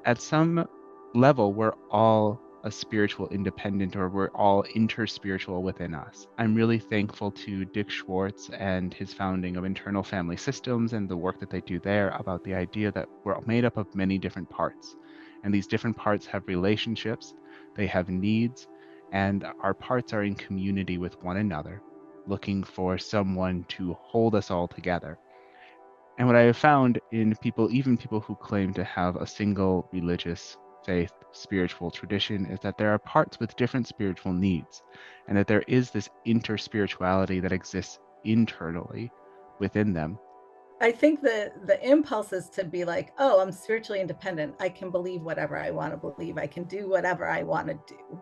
at some level, we're all a spiritual independent, or we're all interspiritual within us. I'm really thankful to Dick Schwartz and his founding of Internal Family Systems and the work that they do there about the idea that we're made up of many different parts. And these different parts have relationships, they have needs, and our parts are in community with one another, looking for someone to hold us all together. And what I have found in people, even people who claim to have a single religious faith, spiritual tradition, is that there are parts with different spiritual needs, and that there is this interspirituality that exists internally within them. I think the impulse is to be like, oh, I'm spiritually independent. I can believe whatever I want to believe. I can do whatever I want to do.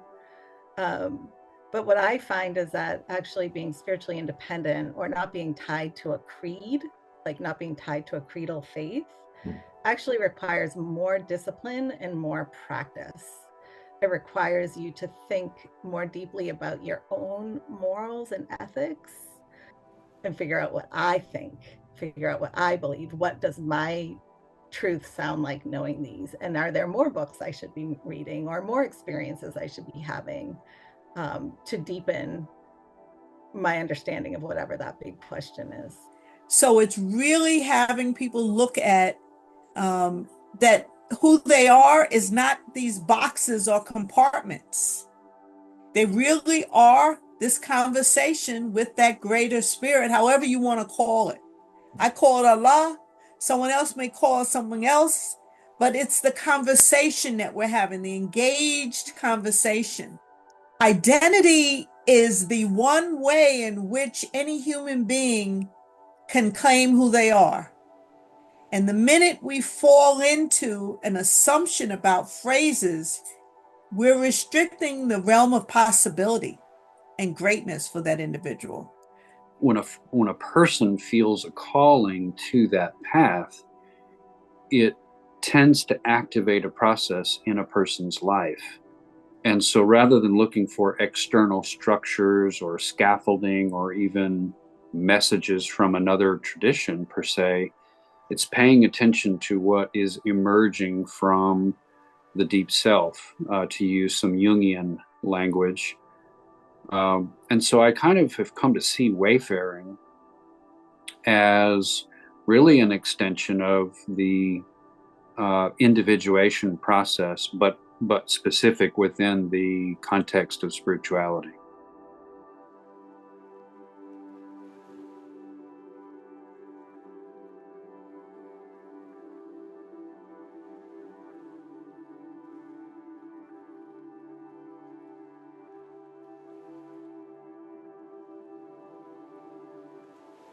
Um, but what I find is that actually being spiritually independent or not being tied to a creed, like not being tied to a creedal faith, actually requires more discipline and more practice. It requires you to think more deeply about your own morals and ethics and figure out what I think, figure out what I believe. What does my truth sound like knowing these? And are there more books I should be reading or more experiences I should be having to deepen my understanding of whatever that big question is? So it's really having people look at that who they are is not these boxes or compartments. They really are this conversation with that greater spirit, however you want to call it. I call it Allah. Someone else may call it something else, but it's the conversation that we're having, the engaged conversation. Identity is the one way in which any human being can claim who they are. And the minute we fall into an assumption about phrases, we're restricting the realm of possibility and greatness for that individual. When a person feels a calling to that path, it tends to activate a process in a person's life. And so rather than looking for external structures or scaffolding or even messages from another tradition per se, it's paying attention to what is emerging from the deep self, to use some Jungian language. And so I kind of have come to see wayfaring as really an extension of the individuation process, but specific within the context of spirituality.